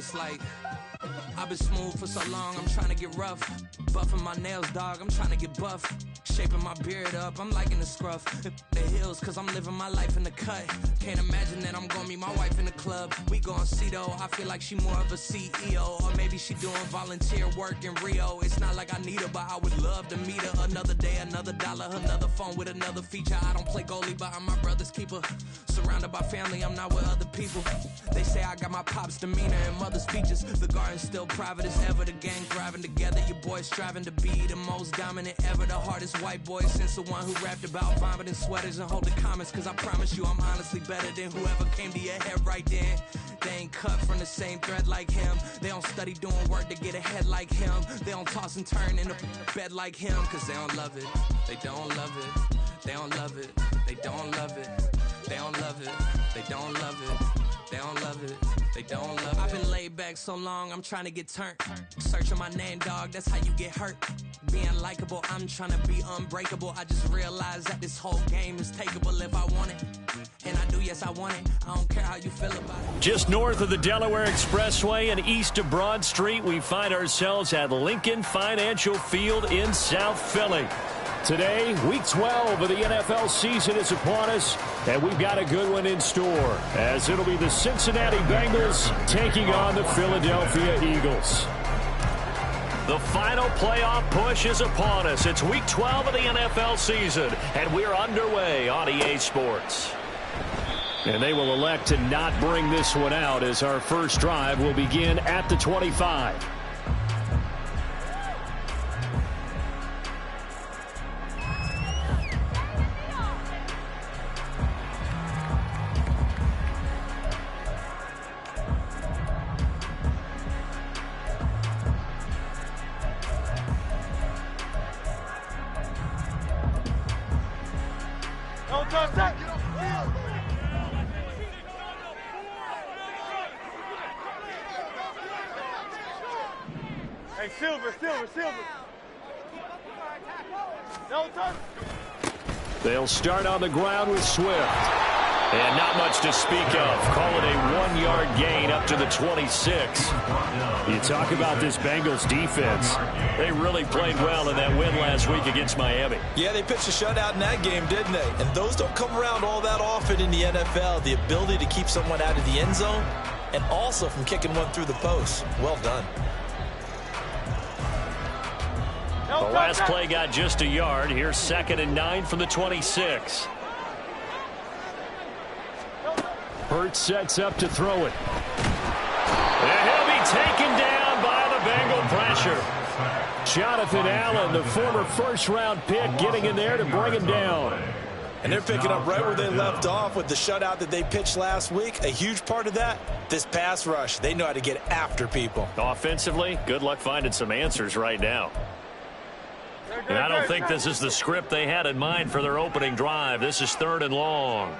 It's like I've been smooth for so long, I'm trying to get rough. Buffing my nails, dog, I'm trying to get buff. Shaping my beard up, I'm liking the scruff. The hills, cause I'm living my life in the cut. Can't imagine that I'm gonna meet my wife in the club. We gon' see though, I feel like she more of a CEO. Or maybe she doing volunteer work in Rio. It's not like I need her, but I would love to meet her. Another day, another dollar, another phone with another feature. I don't play goalie, but I'm my brother's keeper. Surrounded by family, I'm not with other people. They say I got my pop's demeanor and mother's features. The garden's still private as ever, the gang thriving together. Your boys striving to be the most dominant ever. The hardest white boy since the one who rapped about vomiting sweaters and holding comments. Cause I promise you I'm honestly better than whoever came to your head right then. They ain't cut from the same thread like him. They don't study doing work to get ahead like him. They don't toss and turn in the bed like him. Cause they don't love it, they don't love it. They don't love it, they don't love it. They don't love it, they don't love it. They don't love it, they don't love it. I've been laid back so long, I'm trying to get turned. Searching my name, dog, that's how you get hurt. Being likable, I'm trying to be unbreakable. I just realized that this whole game is takeable if I want it. And I do, yes, I want it. I don't care how you feel about it. Just north of the Delaware Expressway and east of Broad Street, we find ourselves at Lincoln Financial Field in South Philly. Today, Week 12 of the NFL season is upon us, and we've got a good one in store, as it'll be the Cincinnati Bengals taking on the Philadelphia Eagles. The final playoff push is upon us. It's Week 12 of the NFL season, and we're underway on EA Sports. And they will elect to not bring this one out, as our first drive will begin at the 25. Hey, Silver. No touch. They'll start on the ground with Swift. And not much to speak of. Call it a 1-yard gain up to the 26. You talk about this Bengals defense. They really played well in that win last week against Miami. Yeah, they pitched a shutout in that game, didn't they? And those don't come around all that often in the NFL. The ability to keep someone out of the end zone and also from kicking one through the post. Well done. The last play got just a yard. Here's 2nd and 9 from the 26. Hurts sets up to throw it. And he'll be taken down by the Bengal pressure. Jonathan Allen, the former first-round pick, getting in there to bring him down. And they're picking up right where they left off with the shutout that they pitched last week. A huge part of that, this pass rush. They know how to get after people. Offensively, good luck finding some answers right now. And I don't think this is the script they had in mind for their opening drive. This is 3rd and long.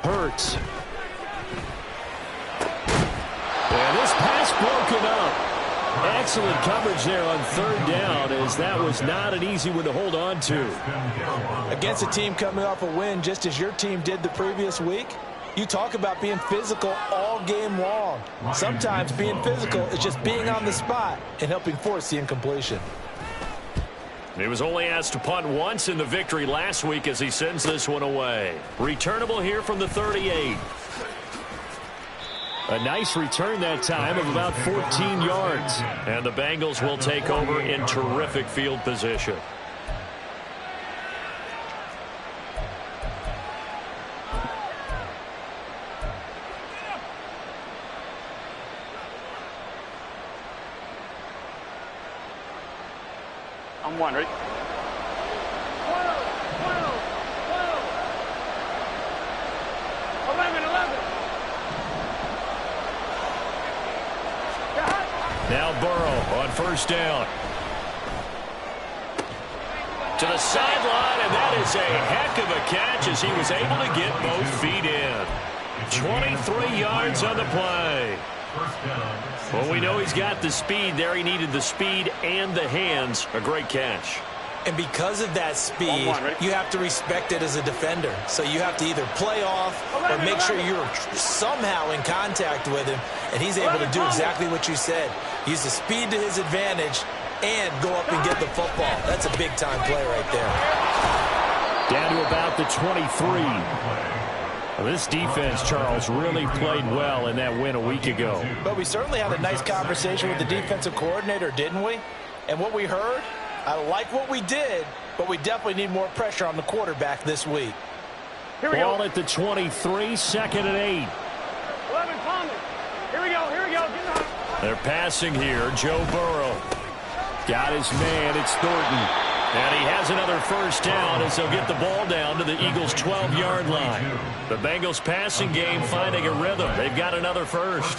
Hurts. And this pass broken up. Excellent coverage there on 3rd down, as that was not an easy one to hold on to. Against a team coming off a win just as your team did the previous week, you talk about being physical all game long. Sometimes being physical is just being on the spot and helping force the incompletion. He was only asked to punt once in the victory last week as he sends this one away. Returnable here from the 38. A nice return that time of about 14 yards. And the Bengals will take over in terrific field position. I'm wondering. 12. Now Burrow on 1st down. To the sideline, and that is a heck of a catch as he was able to get both feet in. 23 yards on the play. Well, we know he's got the speed there. He needed the speed and the hands. A great catch. And because of that speed, you have to respect it as a defender. So you have to either play off or make sure you're somehow in contact with him. And he's able to do exactly what you said. Use the speed to his advantage and go up and get the football. That's a big-time play right there. Down to about the 23. Well, this defense, Charles, really played well in that win a week ago. But we certainly had a nice conversation with the defensive coordinator, didn't we? And what we heard, I like what we did, but we definitely need more pressure on the quarterback this week. Here we go. Ball at the 23, second and 8. 11, Conley. Here we go. Get on. They're passing here. Joe Burrow. Got his man. It's Thornton. And he has another first down as they'll get the ball down to the Eagles' 12-yard line. The Bengals passing game finding a rhythm. They've got another first.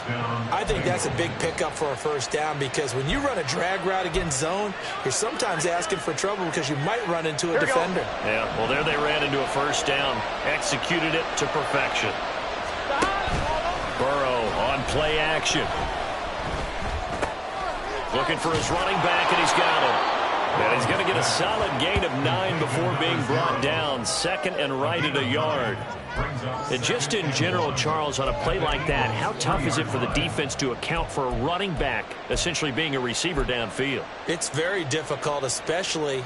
I think that's a big pickup for a first down because when you run a drag route against zone, you're sometimes asking for trouble because you might run into a defender. Yeah, well, there they ran into a first down. Executed it to perfection. Burrow on play action. Looking for his running back, and he's got him. And he's going to get a solid gain of 9 before being brought down. Second and right at a yard. And just in general, Charles, on a play like that, how tough is it for the defense to account for a running back essentially being a receiver downfield? It's very difficult, especially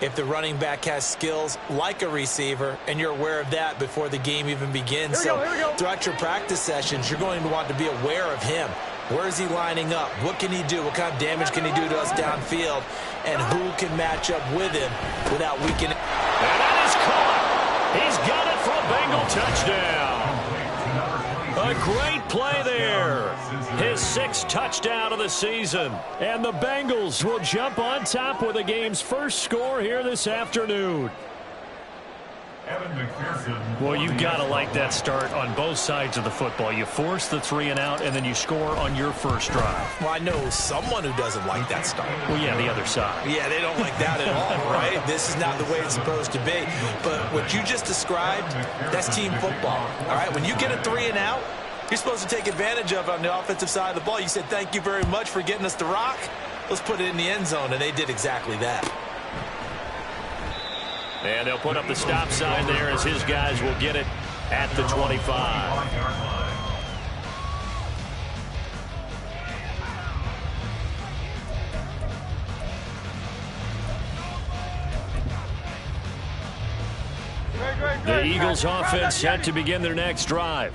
if the running back has skills like a receiver, and you're aware of that before the game even begins. Here we go. Throughout your practice sessions, you're going to want to be aware of him. Where is he lining up? What can he do? What kind of damage can he do to us downfield? And who can match up with him without weakening? And that is caught. He's got it for a Bengal touchdown. A great play there. His 6th touchdown of the season. And the Bengals will jump on top with the game's first score here this afternoon. Well, you've got to like that start on both sides of the football. You force the 3 and out, and then you score on your first drive. Well, I know someone who doesn't like that start. Well, yeah, the other side. Yeah, they don't like that at all, right? This is not the way it's supposed to be. But what you just described, that's team football, all right? When you get a 3 and out, you're supposed to take advantage of it on the offensive side of the ball. You said, thank you very much for getting us the rock. Let's put it in the end zone, and they did exactly that. And they'll put up the stop sign there as his guys will get it at the 25. The Eagles offense set to begin their next drive.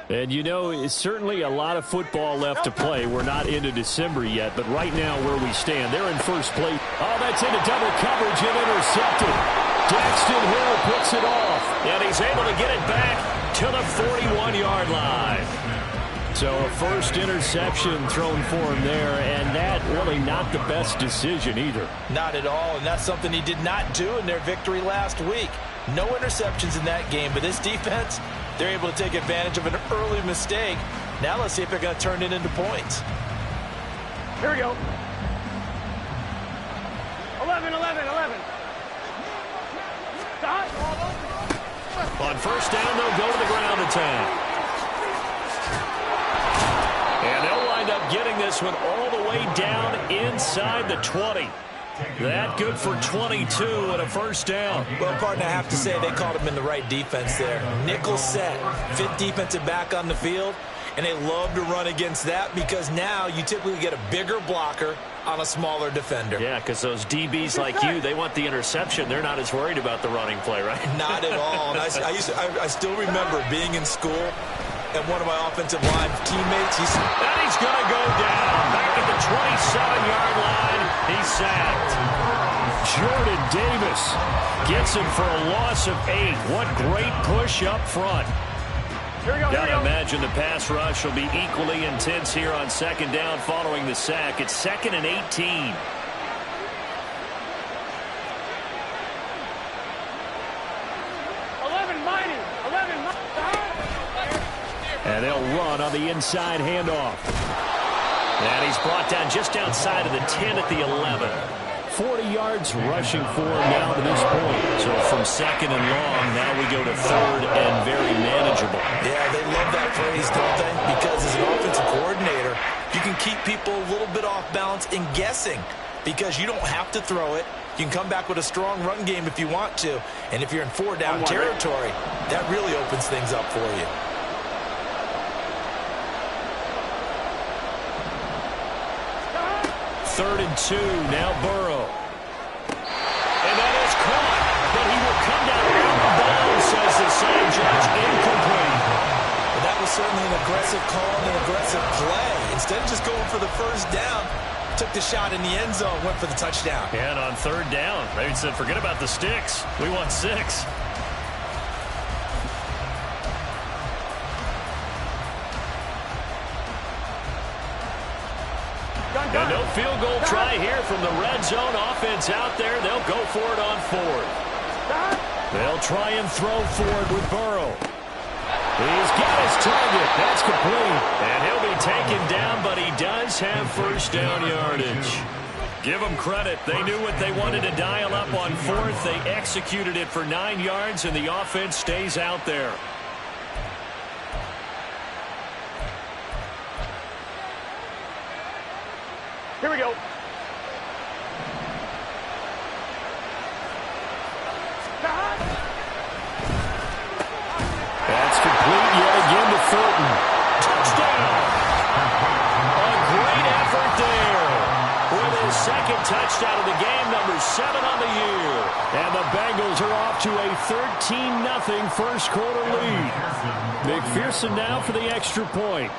And, you know, it's certainly a lot of football left to play. We're not into December yet, but right now where we stand, they're in first place. Oh, that's into double coverage and intercepted. Daxton Hill puts it off, and he's able to get it back to the 41-yard line. So a first interception thrown for him there, and that really not the best decision either. Not at all, and that's something he did not do in their victory last week. No interceptions in that game, but this defense, they're able to take advantage of an early mistake. Now let's see if they're going to turn it into points. Here we go. 11. On first down, they'll go to the ground attack. And they'll wind up getting this one all the way down inside the 20. That good for 22 and a first down. Well, partner, I have to say they called him in the right defense there. Nickel set, 5th defensive back on the field, and they love to run against that because now you typically get a bigger blocker on a smaller defender. Yeah, because those DBs like you, they want the interception. They're not as worried about the running play, right? Not at all. And I still remember being in school, and one of my offensive line teammates, he's going to go down back at the 27-yard line. He's sacked. Jordan Davis gets him for a loss of 8. What great push up front. Gotta imagine the pass rush will be equally intense here on second down following the sack. It's 2nd and 18. And they'll run on the inside handoff. And he's brought down just outside of the 10 at the 11. 40 yards rushing for him now to this point. So from 2nd and long, now we go to 3rd and very manageable. Yeah, they love that phrase, don't they? Because as an offensive coordinator, you can keep people a little bit off balance and guessing because you don't have to throw it. You can come back with a strong run game if you want to. And if you're in 4-down territory, that really opens things up for you. Third and 2, now Burrow. And that is caught, but he will come down out of bounds, says the side judge, incomplete. Well, that was certainly an aggressive call and an aggressive play. Instead of just going for the first down, took the shot in the end zone, went for the touchdown. And on third down, they said, forget about the sticks. We want 6. And no field goal try here from the red zone. Offense out there. They'll go for it on 4th. They'll try and throw forward with Burrow. He's got his target. That's complete. And he'll be taken down, but he does have first down yardage. Give them credit. They knew what they wanted to dial up on 4th. They executed it for 9 yards, and the offense stays out there. Here we go. That's complete yet again to Thornton. Touchdown! A great effort there. With his second touchdown of the game, number 7 on the year. And the Bengals are off to a 13-0 first quarter lead. McPherson now for the extra point.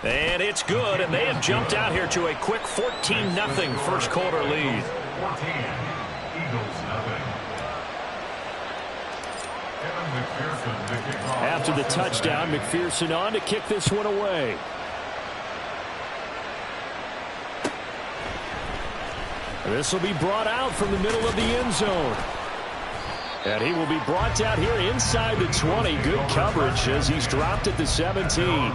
And it's good, and they have jumped out here to a quick 14-0 first quarter lead. After the touchdown, McPherson on to kick this one away. This will be brought out from the middle of the end zone. And he will be brought down here inside the 20. Good coverage as he's dropped at the 17.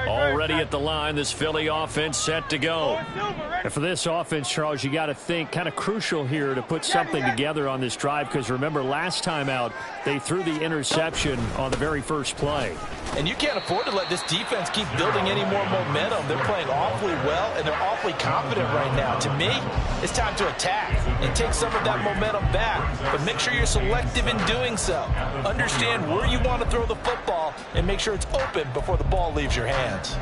Already at the line, this Philly offense set to go. And for this offense, Charles, you got to think kind of crucial here to put something together on this drive, because remember last time out they threw the interception on the very first play. And you can't afford to let this defense keep building any more momentum. They're playing awfully well, and they're awfully confident right now. To me, it's time to attack and take some of that momentum back. But make sure you're selective in doing so. Understand where you want to throw the football and make sure it's open before the ball leaves your hands.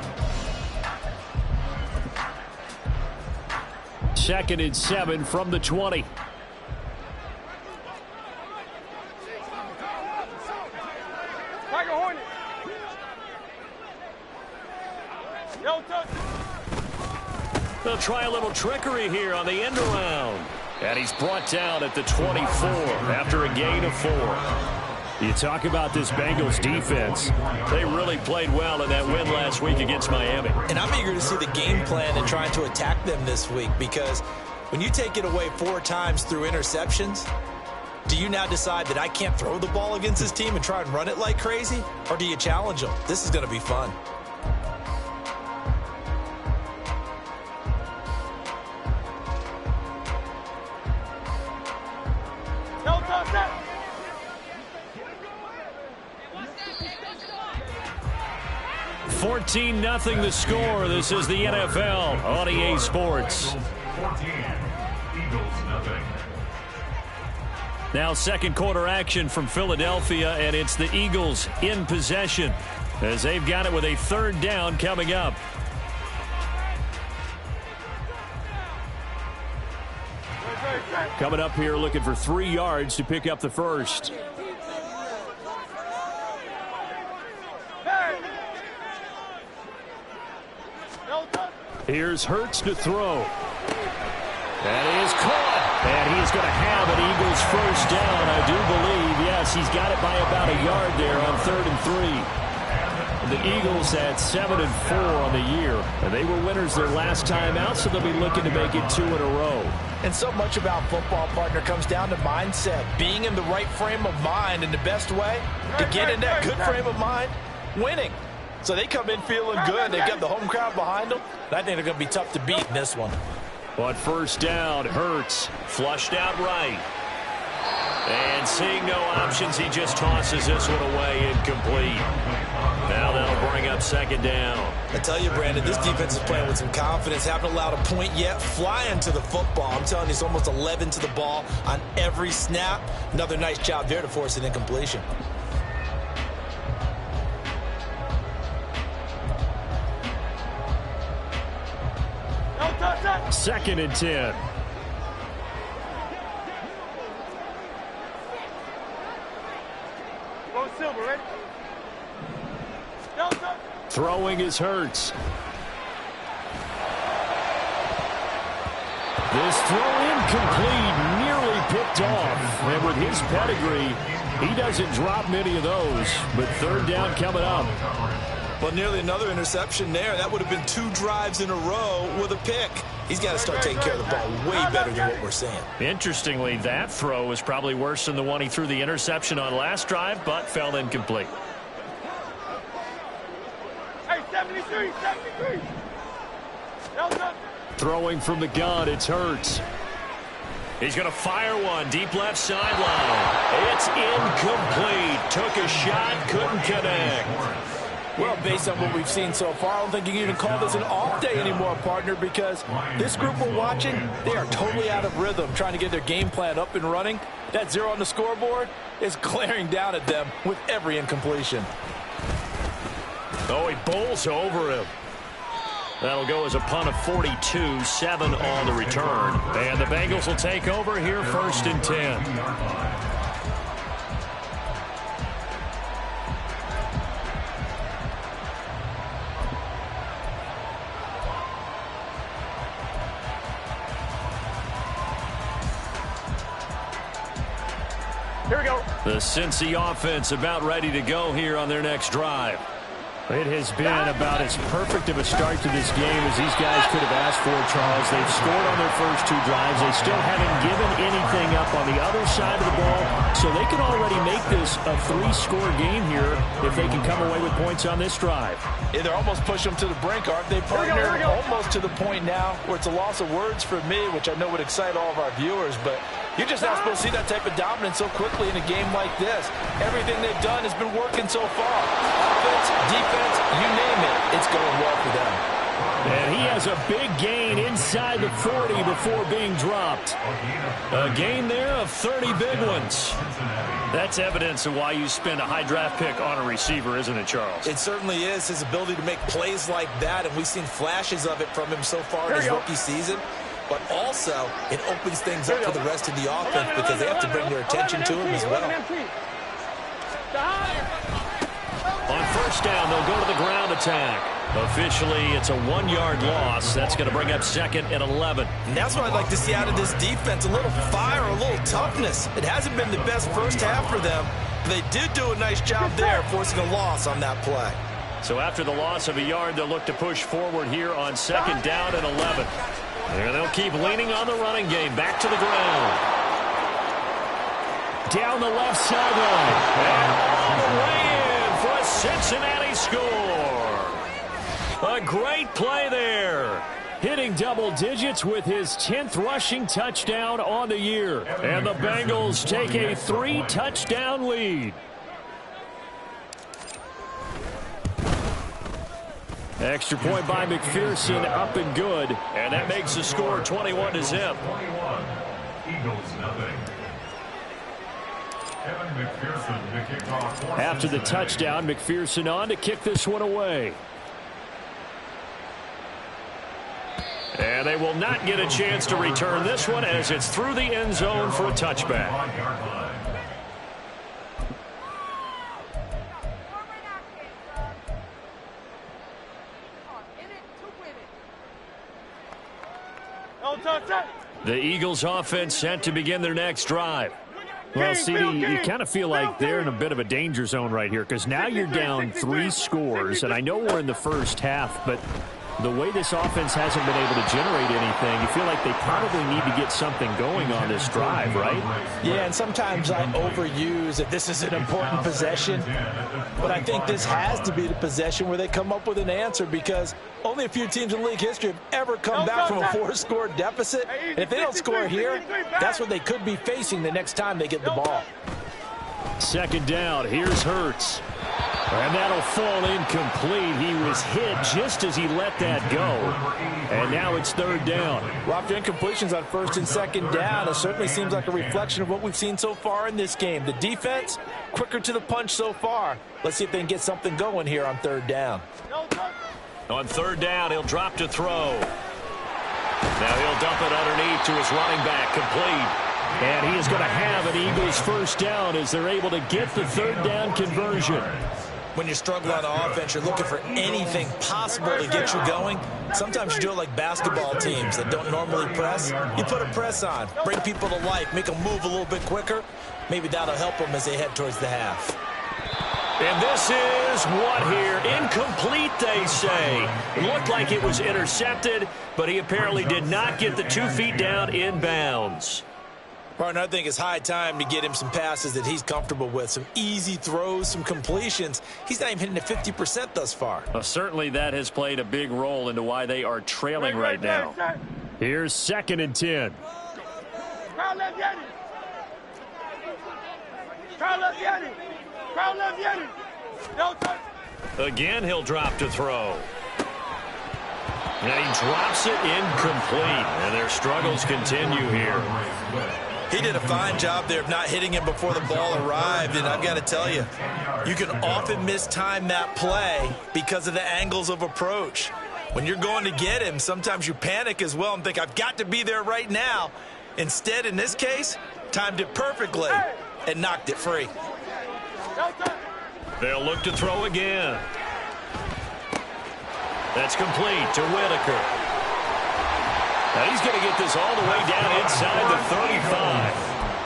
2nd and 7 from the 20. They'll try a little trickery here on the end around. And he's brought down at the 24 after a gain of 4. You talk about this Bengals defense. They really played well in that win last week against Miami. And I'm eager to see the game plan and trying to attack them this week, because when you take it away 4 times through interceptions, do you now decide that I can't throw the ball against this team and try and run it like crazy? Or do you challenge them? This is going to be fun. No, no, no. 14-0 the score. This is the NFL on EA Sports. Now second quarter action from Philadelphia, and it's the Eagles in possession as they've got it with a 3rd down coming up. Coming up here looking for 3 yards to pick up the first. Here's Hurts to throw. That is caught. And he's going to have an Eagles first down, I do believe. Yes, he's got it by about a yard there on 3rd and 3. The Eagles at 7-4 on the year. And they were winners their last time out, so they'll be looking to make it 2 in a row. And so much about football, partner, comes down to mindset. Being in the right frame of mind, and the best way to get in that good frame of mind, winning. So they come in feeling good. They've got the home crowd behind them. And I think they're going to be tough to beat in this one. On first down, Hurts flushed out right. And seeing no options, he just tosses this one away, incomplete. Now that'll bring up second down. I tell you, Brandon, this defense is playing with some confidence. Haven't allowed a point yet. Flying to the football. I'm telling you, it's almost 11 to the ball on every snap. Another nice job there to force an incompletion. Second and 10. Silver, ready? Throwing is Hurts. This throw incomplete, nearly picked off. And with his pedigree, he doesn't drop many of those. But third down coming up. Well, nearly another interception there. That would have been 2 drives in a row with a pick. He's got to start taking care of the ball way better than what we're seeing. Interestingly, that throw was probably worse than the one he threw the interception on last drive, but fell incomplete. Hey, 73. Throwing from the gun, it's Hurts. He's going to fire one deep left sideline. It's incomplete. Took a shot, couldn't connect. Well, based on what we've seen so far, I don't think you can even call this an off day anymore, partner, because this group we're watching, they are totally out of rhythm, trying to get their game plan up and running. That 0 on the scoreboard is glaring down at them with every incompletion. Oh, he bowls over him. That'll go as a punt of 42, 7 on the return. And the Bengals will take over here, first and 10. Here we go. The Cincy offense about ready to go here on their next drive. It has been about as perfect of a start to this game as these guys could have asked for, Charles. They've scored on their first 2 drives. They still haven't given anything up on the other side of the ball, so they can already make this a 3-score game here if they can come away with points on this drive. Yeah, they're almost pushing them to the brink, aren't they, partner? Almost to the point now where it's a loss of words for me, which I know would excite all of our viewers, but you're just not supposed to see that type of dominance so quickly in a game like this. Everything they've done has been working so far. Offense, defense, you name it, it's going well for them. And he has a big gain inside the 40 before being dropped. A gain there of 30 big ones. That's evidence of why you spend a high draft pick on a receiver, isn't it, Charles? It certainly is, his ability to make plays like that, and we've seen flashes of it from him so far in his rookie season. But also, it opens things up for the rest of the offense because they have to bring their attention to him as well. On first down, they'll go to the ground attack. Officially, it's a 1-yard loss. That's going to bring up second and 11. And that's what I'd like to see out of this defense, a little fire, a little toughness. It hasn't been the best first half for them. They did do a nice job there, forcing a loss on that play. So after the loss of a yard, they'll look to push forward here on second down and 11. And they'll keep leaning on the running game. Back to the ground. Down the left sideline. And all the way in for a Cincinnati score. A great play there. Hitting double digits with his 10th rushing touchdown on the year. And the Bengals take a 3-touchdown lead. Extra point by McPherson, up and good. And that makes the score 21-0. After the touchdown, McPherson on to kick this one away. And they will not get a chance to return this one as it's through the end zone for a touchback. The Eagles offense set to begin their next drive. Well, CD, you kind of feel like they're in a bit of a danger zone right here because now you're down 3 scores, and I know we're in the first half, but The way this offense hasn't been able to generate anything, you feel like they probably need to get something going on this drive, right? Yeah, and sometimes I overuse that this is an important possession, but I think this has to be the possession where they come up with an answer, because only a few teams in league history have ever come back from a 4-score deficit. And if they don't score here, that's what they could be facing the next time they get the ball. Second down, here's Hurts. And that'll fall incomplete. He was hit just as he let that go. And now it's third down. Well, after incompletions on first and second down, it certainly seems like a reflection of what we've seen so far in this game. The defense, quicker to the punch so far. Let's see if they can get something going here on third down. On third down, he'll drop to throw. Now he'll dump it underneath to his running back, complete. And he is going to have an Eagles first down as they're able to get the third down conversion. When you struggle on offense, you're looking for anything possible to get you going. Sometimes you do it like basketball teams that don't normally press. You put a press on, bring people to life, make them move a little bit quicker. Maybe that'll help them as they head towards the half. And this is what here? Incomplete, they say. It looked like it was intercepted, but he apparently did not get the 2 feet down in bounds. Partner, I think it's high time to get him some passes that he's comfortable with, some easy throws, some completions. He's not even hitting at 50% thus far. Well, certainly that has played a big role into why they are trailing right now. Here's 2nd and 10. Crowd left Yeti. Crowd left Yeti. Crowd left Yeti. No touch. Again, he'll drop to throw. And he drops it incomplete. And their struggles continue here. He did a fine job there of not hitting him before the ball arrived, and I've got to tell you, you can often mistime that play because of the angles of approach. When you're going to get him, sometimes you panic as well and think, I've got to be there right now. Instead, in this case, timed it perfectly and knocked it free. They'll look to throw again. That's complete to Whitaker. Now he's going to get this all the way down inside the 35.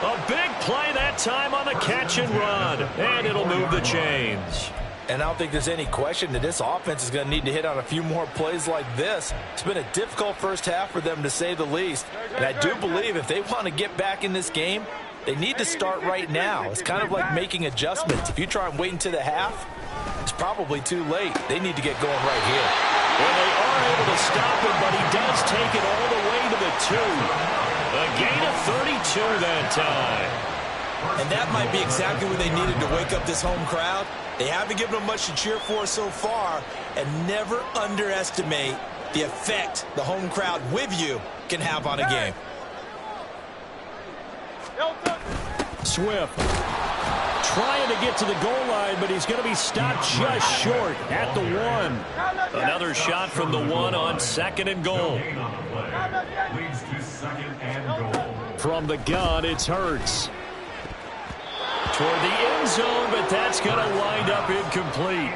A big play that time on the catch and run. And it'll move the chains. And I don't think there's any question that this offense is going to need to hit on a few more plays like this. It's been a difficult first half for them, to say the least. And I do believe if they want to get back in this game, they need to start right now. It's kind of like making adjustments. If you try and wait until the half, it's probably too late. They need to get going right here. Well, they are able to stop him, but he does take it all the way to the 2. A gain of 32 that time. And that might be exactly what they needed to wake up this home crowd. They haven't given them much to cheer for so far, and never underestimate the effect the home crowd with you can have on a game. Swift trying to get to the goal line, but he's going to be stopped just short at the 1. Another shot from the 1 on 2nd and goal. From the gun, it's Hurts. Toward the end zone, but that's going to wind up incomplete.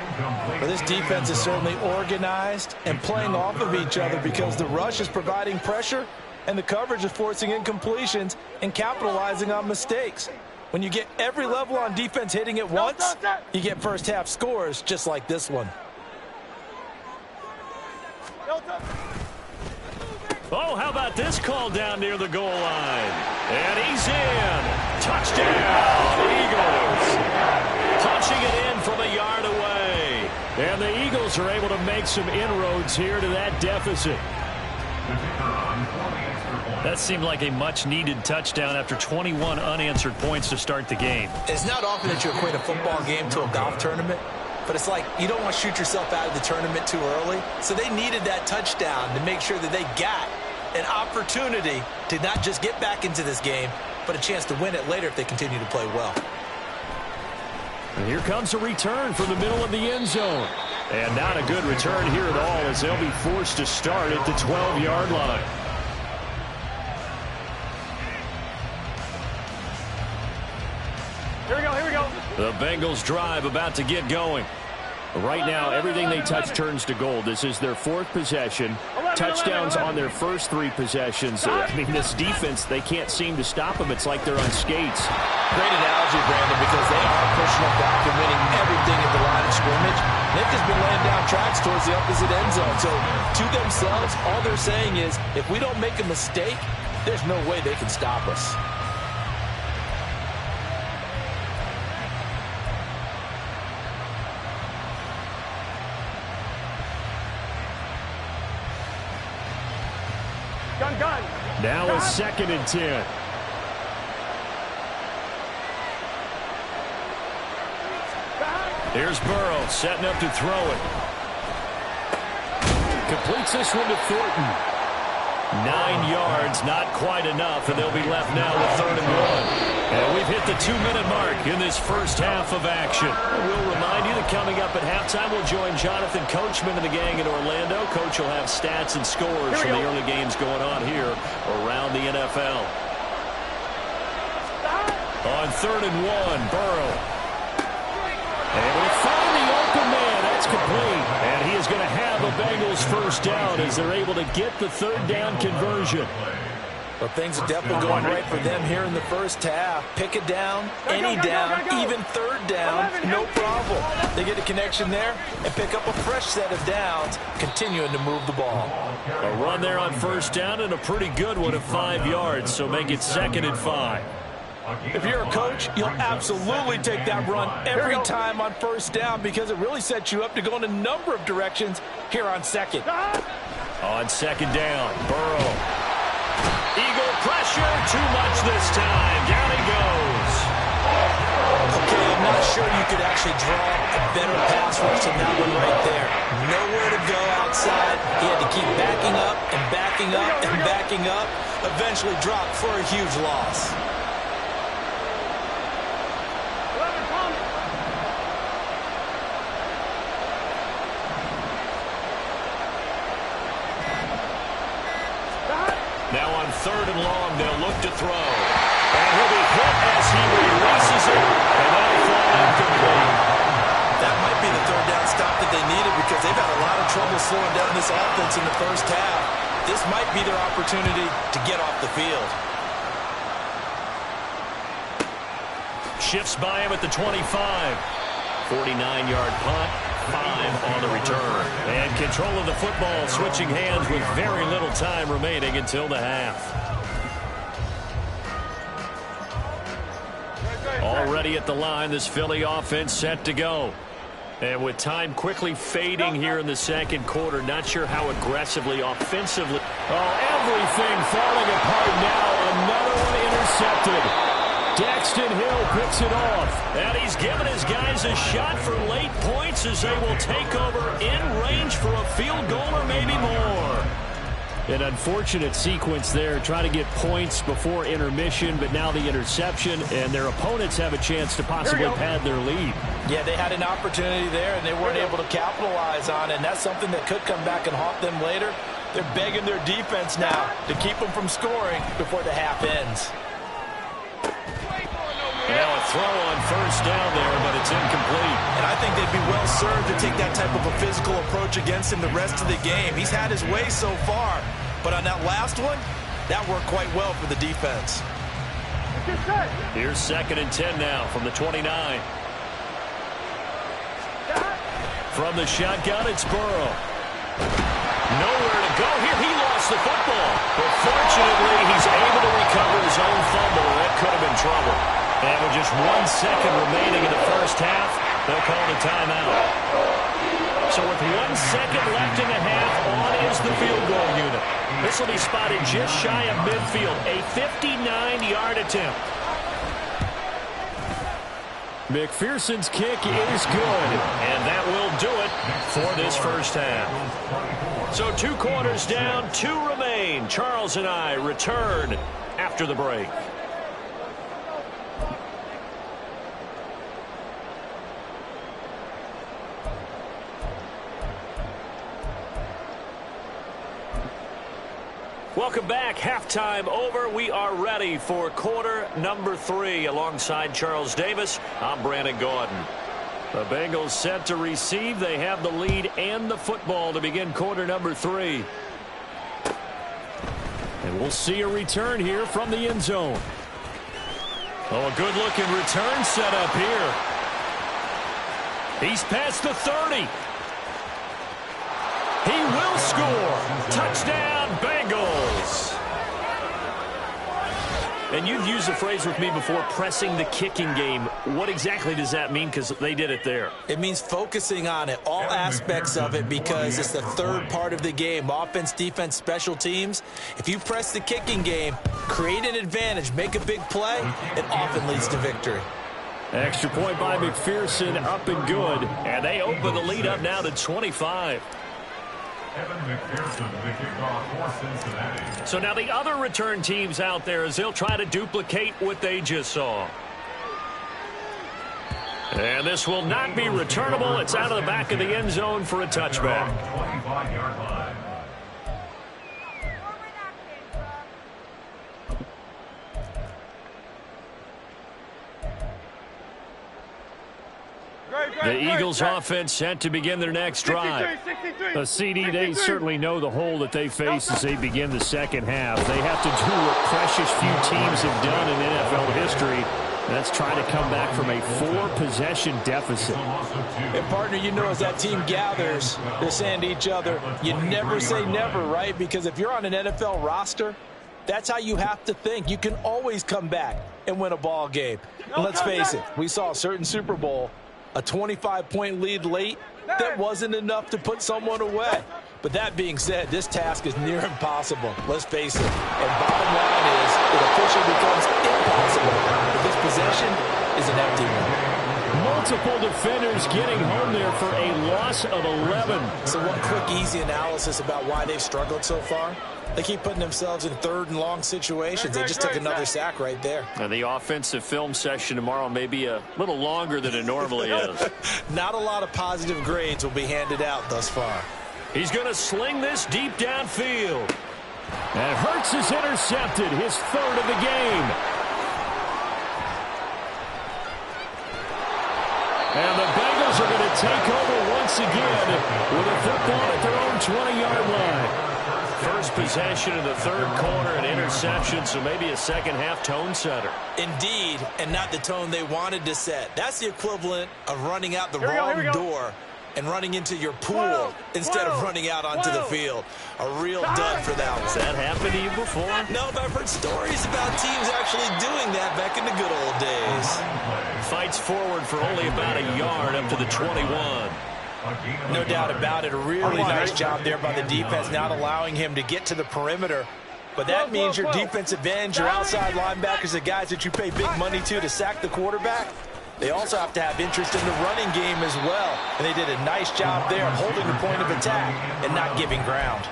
Well, this defense is certainly organized and playing off of each other because the rush is providing pressure and the coverage is forcing incompletions and capitalizing on mistakes. When you get every level on defense hitting at once, you get first half scores just like this one. Oh, how about this call down near the goal line? And he's in. Touchdown, Eagles. Punching it in from a yard away. And the Eagles are able to make some inroads here to that deficit. That seemed like a much-needed touchdown after 21 unanswered points to start the game. It's not often that you equate a football game to a golf tournament, but it's like you don't want to shoot yourself out of the tournament too early. So they needed that touchdown to make sure that they got an opportunity to not just get back into this game, but a chance to win it later if they continue to play well. And here comes a return from the middle of the end zone. And not a good return here at all as they'll be forced to start at the 12-yard line. Here we go, here we go. The Bengals drive about to get going. Right now, everything they touch turns to gold. This is their 4th possession. Touchdowns on their first 3 possessions. I mean, this defense, they can't seem to stop them. It's like they're on skates. Great analogy, Brandon, because they are pushing them back and winning everything at the line of scrimmage. They've just been laying down tracks towards the opposite end zone. So, to themselves, all they're saying is, if we don't make a mistake, there's no way they can stop us. Gun. Now a 2nd and 10. Here's Burrow setting up to throw it. Completes this one to Thornton. 9 yards, not quite enough, and they'll be left now with 3rd and 1. And we've hit the 2-minute mark in this first half of action. We'll remind you that coming up at halftime, we'll join Jonathan Coachman and the gang in Orlando. Coach will have stats and scores from the early games going on here around the NFL. On 3rd and 1, Burrow. Able to find the open man. That's complete. And he is going to have a Bengals first down as they're able to get the 3rd down conversion. Well, things are definitely going right for them here in the first half. Pick it down, any down, even 3rd down, no problem. They get a connection there and pick up a fresh set of downs, continuing to move the ball. A run there on 1st down and a pretty good one at 5 yards, so make it 2nd and 5. If you're a coach, you'll absolutely take that run every time on 1st down because it really sets you up to go in a number of directions here on 2nd. On 2nd down, Burrow. Eagle pressure, too much this time. Down he goes. Okay, I'm not sure you could actually draw a better pass rush than that one right there. Nowhere to go outside. He had to keep backing up and backing up and backing up. Eventually dropped for a huge loss. Now on 3rd and long, they'll look to throw. And he'll be hit as he releases it, and that'll fall incomplete. That might be the 3rd down stop that they needed because they've had a lot of trouble slowing down this offense in the first half. This might be their opportunity to get off the field. Shifts by him at the 25. 49-yard punt. 5 on the return. And control of the football switching hands with very little time remaining until the half. Already at the line, this Philly offense set to go. And with time quickly fading here in the 2nd quarter, not sure how aggressively, offensively. Oh, everything falling apart now. Another one intercepted. Daxton Hill picks it off, and he's given his guys a shot for late points as they will take over in range for a field goal or maybe more. An unfortunate sequence there, trying to get points before intermission, but now the interception, and their opponents have a chance to possibly pad their lead. Yeah, they had an opportunity there, and they weren't able to capitalize on it, and that's something that could come back and haunt them later. They're begging their defense now to keep them from scoring before the half ends. Now a throw on 1st down there, but it's incomplete. And I think they'd be well served to take that type of a physical approach against him the rest of the game. He's had his way so far, but on that last one, that worked quite well for the defense. Here's 2nd and 10 now from the 29. From the shotgun, it's Burrow. Nowhere to go here. He lost the football. But fortunately, he's able to recover his own fumble. That could have been trouble. And with just 1 second remaining in the first half, they'll call the timeout. So with 1 second left in the half, on is the field goal unit. This will be spotted just shy of midfield. A 59-yard attempt. McPherson's kick is good, and that will do it for this first half. So 2 quarters down, 2 remain. Charles and I return after the break. Welcome back. Halftime over. We are ready for quarter number 3. Alongside Charles Davis, I'm Brandon Gordon. The Bengals set to receive. They have the lead and the football to begin quarter number 3. And we'll see a return here from the end zone. Oh, a good-looking return set up here. He's past the 30. He will score. Touchdown, Bengals. And you've used the phrase with me before, pressing the kicking game. What exactly does that mean? Because they did it there. It means focusing on it, all aspects of it, because it's the third part of the game. Offense, defense, special teams. If you press the kicking game, create an advantage, make a big play, it often leads to victory. Extra point by McPherson, up and good. And they open the lead up now to 25. So now the other return teams out there as they'll try to duplicate what they just saw. And this will not be returnable. It's out of the back of the end zone for a touchback. The Eagles offense set to begin their next drive. A CD, they certainly know the hole that they face as they begin the second half. They have to do what precious few teams have done in NFL history. That's try to come back from a 4-possession deficit. And partner, you know, as that team gathers, they're saying to each other, you never say never, right? Because if you're on an NFL roster, that's how you have to think. You can always come back and win a ball game. And let's face it, we saw a certain Super Bowl, a 25-point lead late, that wasn't enough to put someone away. But that being said, this task is near impossible. Let's face it. And bottom line is, it officially becomes impossible. But this possession is an empty one. Multiple defenders getting home there for a loss of 11. So one quick, easy analysis about why they've struggled so far. They keep putting themselves in third and long situations. They just took another sack right there. And the offensive film session tomorrow may be a little longer than it normally is. Not a lot of positive grades will be handed out thus far. He's going to sling this deep downfield. And Hurts is intercepted, his third of the game. And the Bengals are going to take over once again with a football at their own 20-yard line. First possession of the third quarter, an interception, so maybe a second-half tone setter. Indeed, and not the tone they wanted to set. That's the equivalent of running out the wrong door and running into your pool instead of running out onto the field. A real dud for that one. Has that happened to you before? No, but I've heard stories about teams actually doing that back in the good old days. Fights forward for only about a yard up to the 21. No doubt about it. A really nice job there by the defense, not allowing him to get to the perimeter. But that means your defensive ends, your outside linebackers, the guys that you pay big money to sack the quarterback, they also have to have interest in the running game as well. And they did a nice job there of holding the point of attack and not giving ground.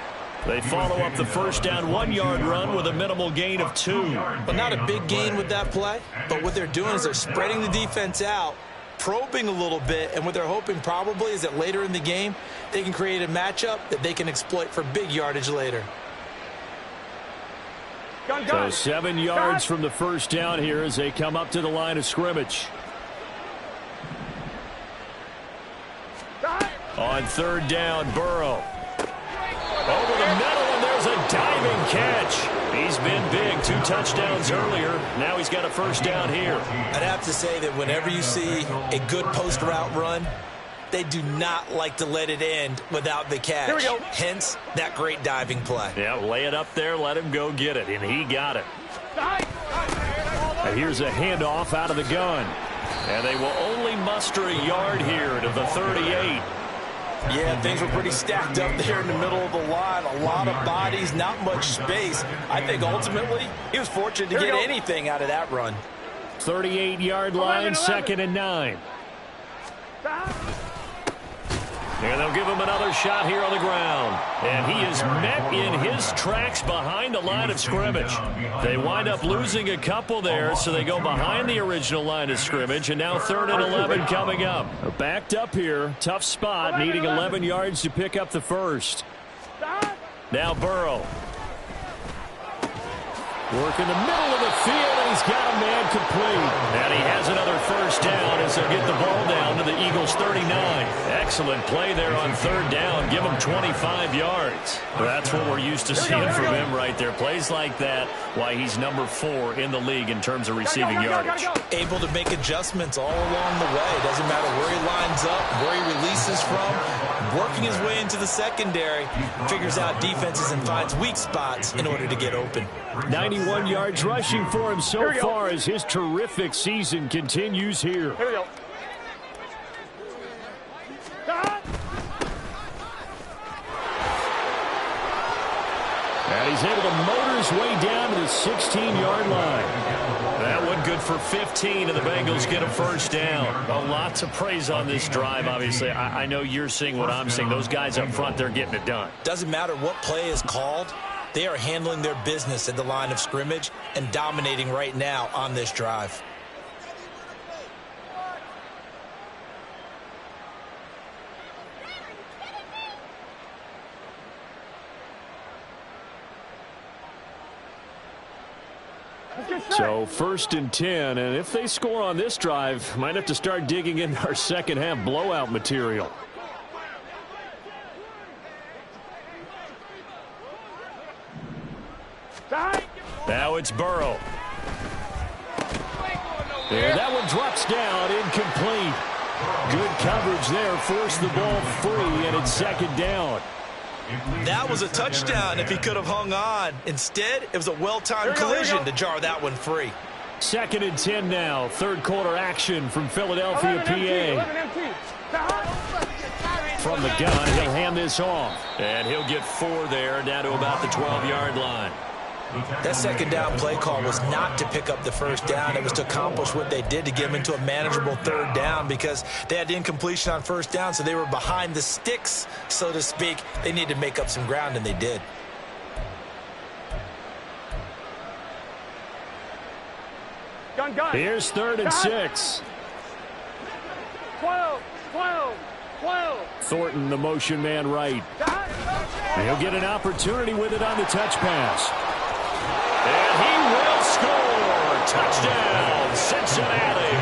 They follow up the first down 1-yard run with a minimal gain of 2. Well, not a big gain with that play, but what they're doing is they're spreading the defense out, probing a little bit, and what they're hoping probably is that later in the game, they can create a matchup that they can exploit for big yardage later. So 7 yards from the first down here as they come up to the line of scrimmage. On third down, Burrow. Over the middle, and there's a diving catch. He's been big, 2 touchdowns earlier. Now he's got a first down here. I'd have to say that whenever you see a good post route run, they do not like to let it end without the catch. Here we go. Hence, that great diving play. Yeah, lay it up there, let him go get it, and he got it. And here's a handoff out of the gun. And they will only muster a yard here to the 38. Yeah, things were pretty stacked up there in the middle of the line. A lot of bodies, not much space. I think ultimately he was fortunate to get anything out of that run. 38-yard line, 2nd and 9. And they'll give him another shot here on the ground. And he is met in his tracks behind the line of scrimmage. They wind up losing a couple there, so they go behind the original line of scrimmage. And now 3rd and 11 coming up. Backed up here, tough spot, needing 11 yards to pick up the first. Now Burrow. Work in the middle of the field, and he's got a man complete. And he has another first down as they'll get the ball down to the Eagles' 39. Excellent play there on third down. Give him 25 yards. That's what we're used to seeing from him right there. Plays like that, why he's number 4 in the league in terms of receiving yardage. Able to make adjustments all along the way. Doesn't matter where he lines up, where he releases from. Working his way into the secondary, figures out defenses and finds weak spots in order to get open. 91 yards rushing for him so far as his terrific season continues here. Here we go. And he's able to motor his way down to the 16-yard line. That one good for 15, and the Bengals get a first down. Well, lots of praise on this drive, obviously. I know you're seeing what I'm seeing. Those guys up front, they're getting it done. Doesn't matter what play is called. They are handling their business at the line of scrimmage and dominating right now on this drive. So 1st and 10, and if they score on this drive, might have to start digging in our second half blowout material. Now it's Burrow. And that one drops down, incomplete. Good coverage there, forced the ball free, and it's second down. That was a touchdown if he could have hung on. Instead, it was a well-timed collision to jar that one free. 2nd and 10 now. Third quarter action from Philadelphia, PA. From the gun, he'll hand this off. And he'll get 4 there, down to about the 12-yard line. That second down play call was not to pick up the first down. It was to accomplish what they did to get them into a manageable third down because they had incompletion on first down, so they were behind the sticks, so to speak. They needed to make up some ground, and they did. Gun. Here's 3rd and 6. 12. Thornton, the motion man right. And he'll get an opportunity with it on the touch pass. And he will score. Touchdown, Cincinnati.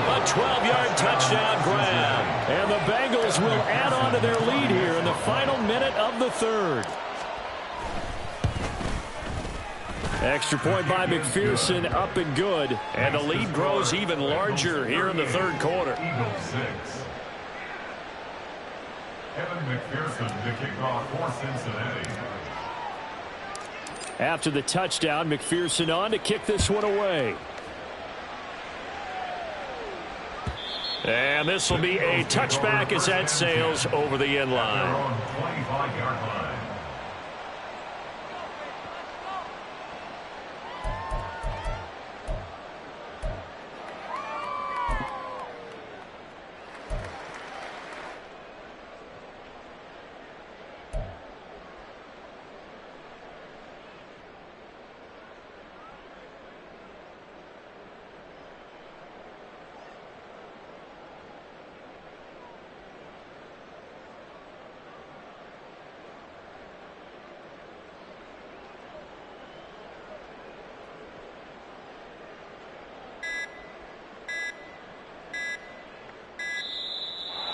A 12-yard touchdown grab. And the Bengals will add on to their lead here in the final minute of the third. Extra point by McPherson, up and good. And the lead grows even larger here in the third quarter. Evan McPherson to kick off for Cincinnati. After the touchdown, McPherson on to kick this one away. And this will be a touchback as that sails over the end line. 25-yard line.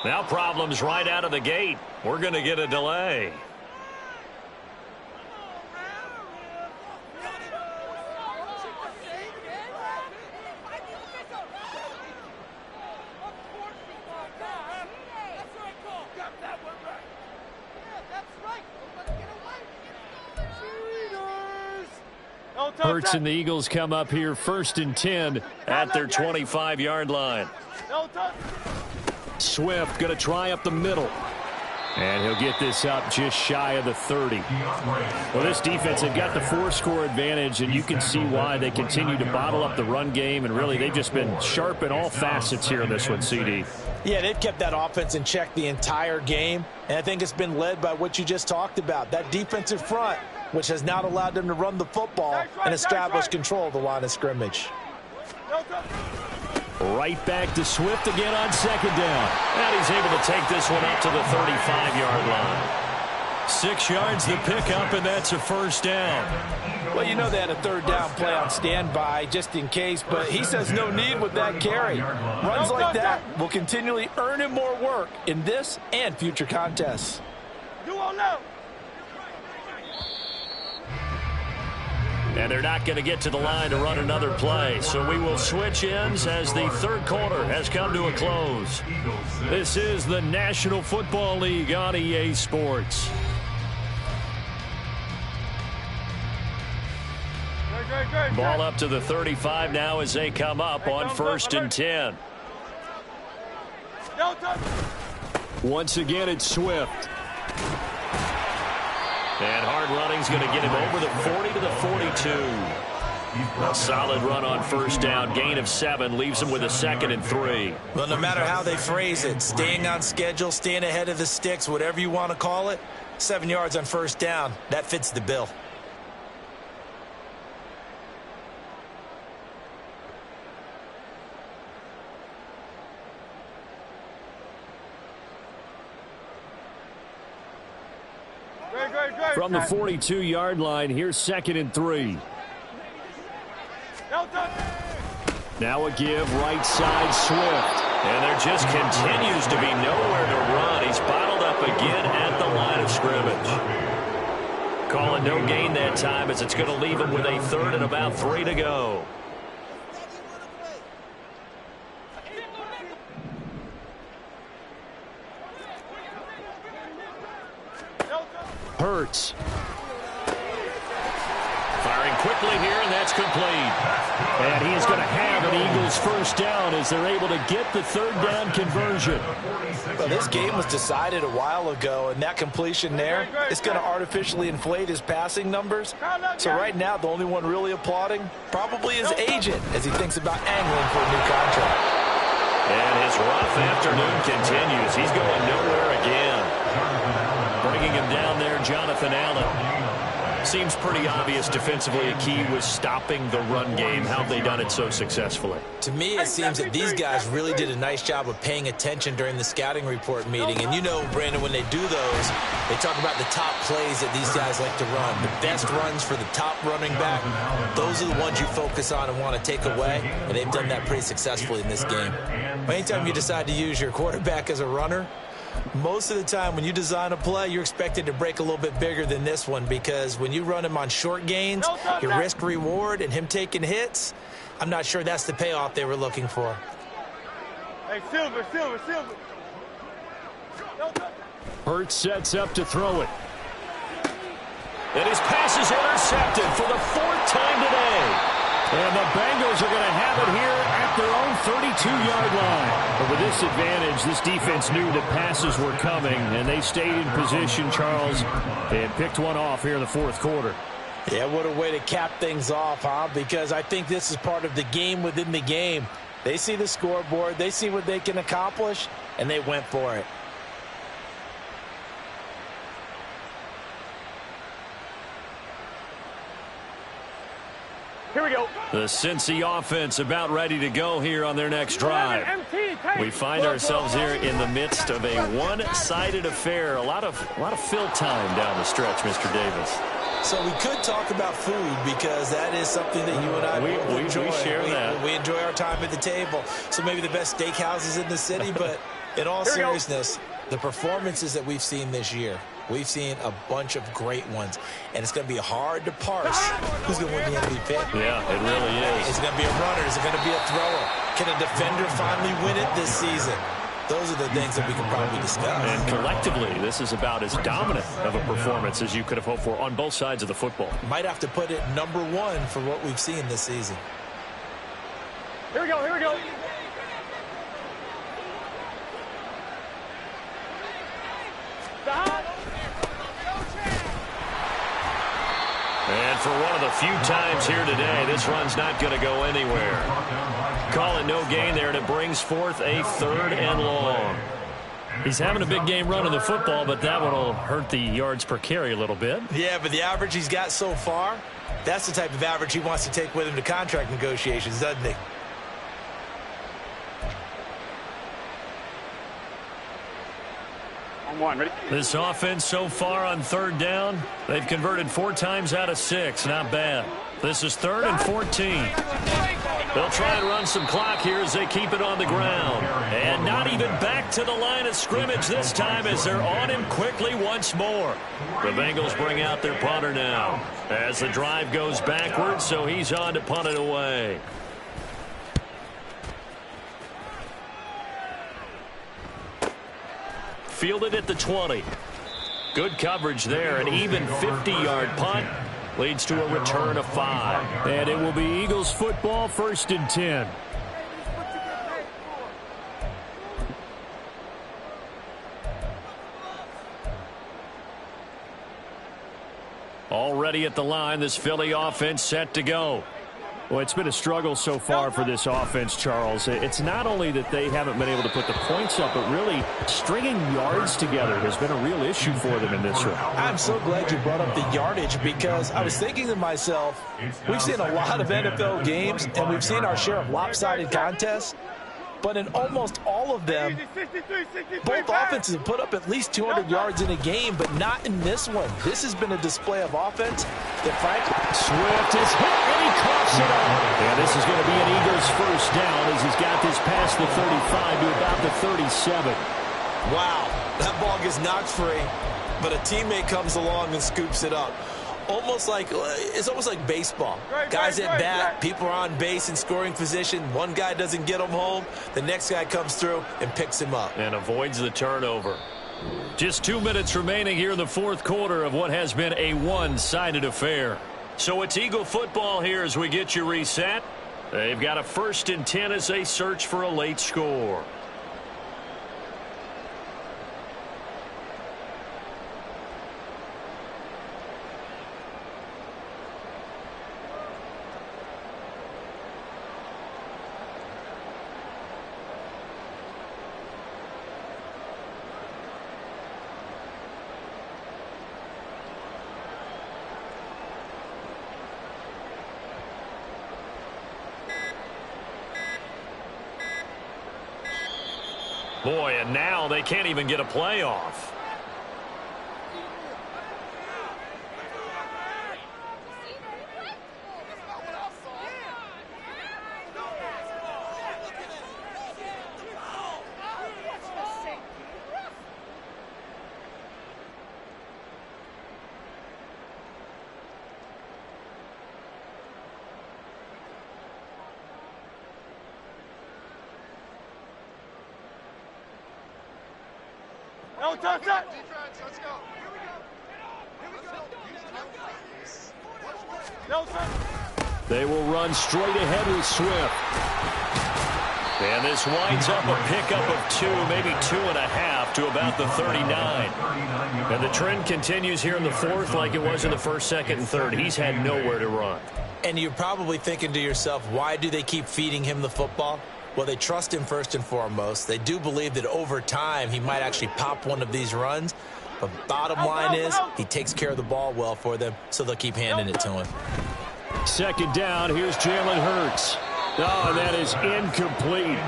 Now problems right out of the gate. We're going to get a delay. Hurts and the Eagles come up here 1st and 10 at their 25-yard line. Swift going to try up the middle. And he'll get this up just shy of the 30. Well, this defense, they've got the 4-score advantage, and you can see why they continue to bottle up the run game. And really, they've just been sharp in all facets here in this one, CD. Yeah, they've kept that offense in check the entire game. And I think it's been led by what you just talked about, that defensive front, which has not allowed them to run the football and establish control of the line of scrimmage. Right back to Swift again on 2nd down. And he's able to take this one up to the 35-yard line. 6 yards the pickup, and that's a first down. Well, you know they had a third down play on standby just in case, but he says no need with that carry. Runs like that will continually earn him more work in this and future contests. You won't know. And they're not going to get to the line to run another play. So we will switch ends as the third quarter has come to a close. This is the National Football League on EA Sports. Ball up to the 35 now as they come up on 1st and 10. Once again, it's Swift. And hard running's going to get him over the 40 to the 42. A solid run on first down. Gain of 7 leaves him with a 2nd and 3. Well, no matter how they phrase it, staying on schedule, staying ahead of the sticks, whatever you want to call it, 7 yards on first down, that fits the bill. From the 42-yard line, here's 2nd and 3. Now a give, right side, Swift. And there just continues to be nowhere to run. He's bottled up again at the line of scrimmage. Calling no gain that time as it's going to leave him with a 3rd and about 3 to go. Hurts. Firing quickly here, and that's complete. And he is going to have an Eagles first down as they're able to get the 3rd down conversion. Well, this game was decided a while ago, and that completion there is going to artificially inflate his passing numbers. So right now, the only one really applauding probably his agent as he thinks about angling for a new contract. And his rough afternoon continues. He's going nowhere again. Bringing him down there, Jonathan Allen. Seems pretty obvious defensively a key was stopping the run game. How have they done it so successfully? To me, it seems that these guys really did a nice job of paying attention during the scouting report meeting. And you know, Brandon, when they do those, they talk about the top plays that these guys like to run. The best runs for the top running back, those are the ones you focus on and want to take away. And they've done that pretty successfully in this game. Anytime you decide to use your quarterback as a runner, most of the time when you design a play, you're expected to break a little bit bigger than this one, because when you run him on short gains, your risk reward and him taking hits, I'm not sure that's the payoff they were looking for. Hey, Silver. Hurts sets up to throw it. And his pass is intercepted for the 4th time today. And the Bengals are going to have it here at their own 32-yard line. But with this advantage, this defense knew that passes were coming, and they stayed in position, Charles, and picked one off here in the 4th quarter. Yeah, what a way to cap things off, huh? Because I think this is part of the game within the game. They see the scoreboard, they see what they can accomplish, and they went for it. Here we go. The Cincy offense about ready to go here on their next drive. We find ourselves here in the midst of a one-sided affair. A lot of fill time down the stretch, Mr. Davis. So we could talk about food, because that is something that you and I enjoy. We share that. We enjoy our time at the table. So maybe the best steakhouses in the city, but in all seriousness, the performances that we've seen this year, we've seen a bunch of great ones, and it's going to be hard to parse who's going to win the MVP. Yeah, it really is. Is it going to be a runner? Is it going to be a thrower? Can a defender finally win it this season? Those are the things that we can probably discuss. And collectively, this is about as dominant of a performance as you could have hoped for on both sides of the football. Might have to put it number 1 for what we've seen this season. Here we go. And for one of the few times here today, this run's not going to go anywhere. Call it no gain there, and it brings forth a 3rd and long. He's having a big game running the football, but that one will hurt the yards per carry a little bit. Yeah, but the average he's got so far, that's the type of average he wants to take with him to contract negotiations, doesn't he? and 1. Ready? This offense so far on third down, they've converted 4 times out of 6. Not bad. This is 3rd and 14. They'll try and run some clock here as they keep it on the ground. And not even back to the line of scrimmage this time as they're on him quickly once more. The Bengals bring out their punter now as the drive goes backwards, so he's on to punt it away. Fielded at the 20. Good coverage there. An even 50-yard punt leads to a return of 5. And it will be Eagles football, 1st and 10. Already at the line, this Philly offense set to go. Well, it's been a struggle so far for this offense, Charles. It's not only that they haven't been able to put the points up, but really stringing yards together has been a real issue for them in this one. I'm so glad you brought up the yardage because I was thinking to myself, we've seen a lot of NFL games and we've seen our share of lopsided contests. But in almost all of them, both offenses have put up at least 200 yards in a game, but not in this one. This has been a display of offense that, frankly, Swift is hit, and he coughs it up. And this is going to be an Eagles 1st down as he's got this past the 35 to about the 37. Wow, that ball gets knocked free, but a teammate comes along and scoops it up. It's almost like baseball. Guys at bat, people are on base in scoring position. One guy doesn't get him home. The next guy comes through and picks him up. And avoids the turnover. Just 2 minutes remaining here in the 4th quarter of what has been a one-sided affair. So it's Eagle football here as we get you reset. They've got a 1st and 10 as they search for a late score. Boy, and now they can't even get a playoff. No, touch that. Let's go. Here we go. No, sir. They will run straight ahead with Swift. And this winds up a pickup of 2, maybe 2.5 to about the 39. And the trend continues here in the 4th like it was in the 1st, 2nd, and 3rd. He's had nowhere to run. And you're probably thinking to yourself, why do they keep feeding him the football? Well, they trust him first and foremost. They do believe that over time he might actually pop one of these runs. But bottom line is he takes care of the ball well for them, so they'll keep handing it to him. 2nd down, here's Jalen Hurts. Oh, and that is incomplete.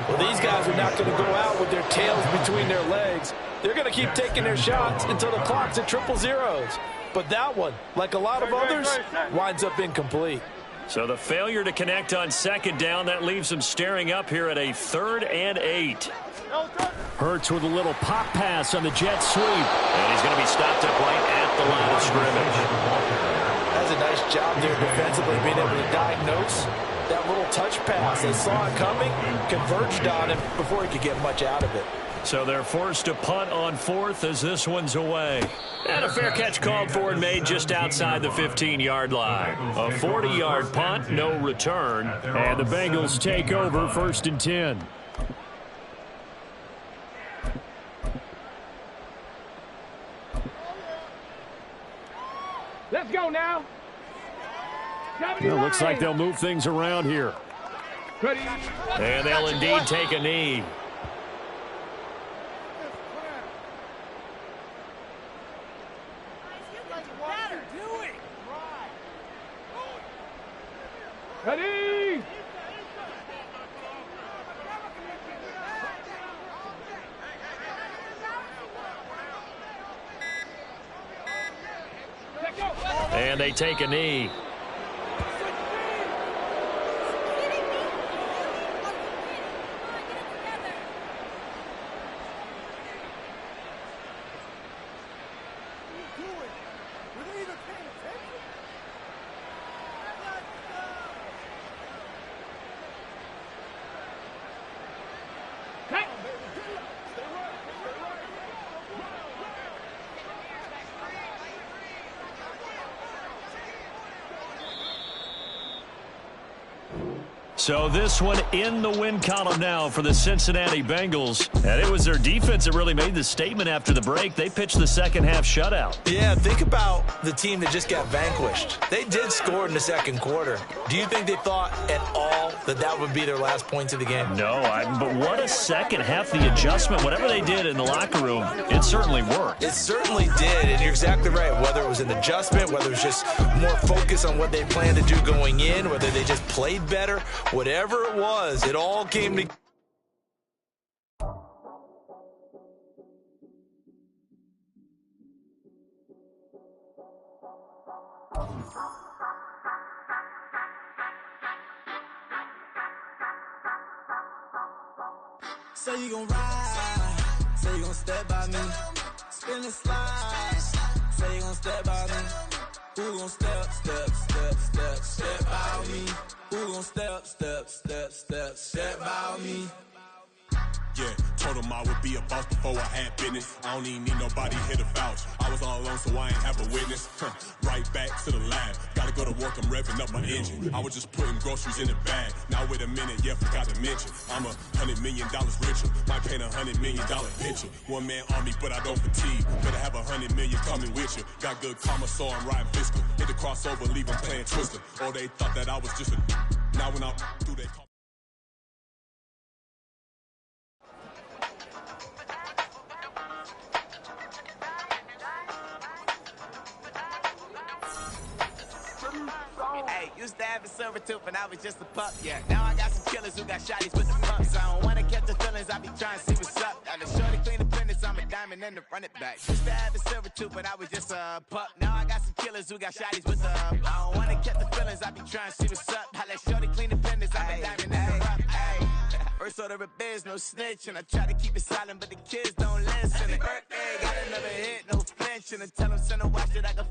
Well, these guys are not going to go out with their tails between their legs. They're going to keep taking their shots until the clock's at 000. But that one, like a lot of others, winds up incomplete. So the failure to connect on 2nd down, that leaves them staring up here at a 3rd and 8. Hurts with a little pop pass on the jet sweep. And he's going to be stopped up right at the line of scrimmage. That's a nice job there defensively, being able to diagnose that little touch pass. They saw it coming, converged on him before he could get much out of it. So they're forced to punt on 4th as this one's away. And a fair catch called for and made just outside the 15-yard line. A 40-yard punt, no return. And the Bengals take over 1st and 10. Let's go now. Well, looks like they'll move things around here. Ready. And they'll indeed take a knee. Ready. And they take a knee. So this one in the win column now for the Cincinnati Bengals. And it was their defense that really made the statement after the break. They pitched the second half shutout. Yeah, think about the team that just got vanquished. They did score in the second quarter. Do you think they thought at all that that would be their last points of the game? No, but what a second half. The adjustment, whatever they did in the locker room, it certainly worked. It certainly did, and you're exactly right. Whether it was an adjustment, whether it was just more focus on what they planned to do going in, whether they just played better, whatever it was, it all came together. Say you gon' ride, say you gon' step by me, spin and slide, say you gon' step by me, who gon' step by me, who gon' step by me. Yeah, told him I would be a boss before I had business. I don't even need nobody here to vouch. I was all alone, so I ain't have a witness. Right back to the lab. Gotta go to work, I'm revving up my engine. I was just putting groceries in the bag. Now wait a minute, yeah, forgot to mention. I'm $100 million richer. Might paint $100 million picture. One man army, but I don't fatigue. Better have $100 million coming with you. Got good karma, so I'm riding fiscal. Hit the crossover, leave them playing Twister. Or they thought that I was just a. Now when I do, they call. Hey, used to have a silver tooth and I was just a pup, yeah. Now I got some killers who got shotties with the pumps. I don't wanna catch the feelings, I be trying to see what's up. Got a shorty clean the business, I'm a diamond and to run it back. Used to have a silver tooth but I was just a pup. Now I got some killers who got shotties with the I don't wanna catch the feelings, I be trying to see what's up. I let shorty clean the business, I'm a diamond and to run it. First order of biz, no snitch, and I try to keep it silent, but the kids don't listen. Birthday, got another hit, no flinch, and I tell them send a watch that I can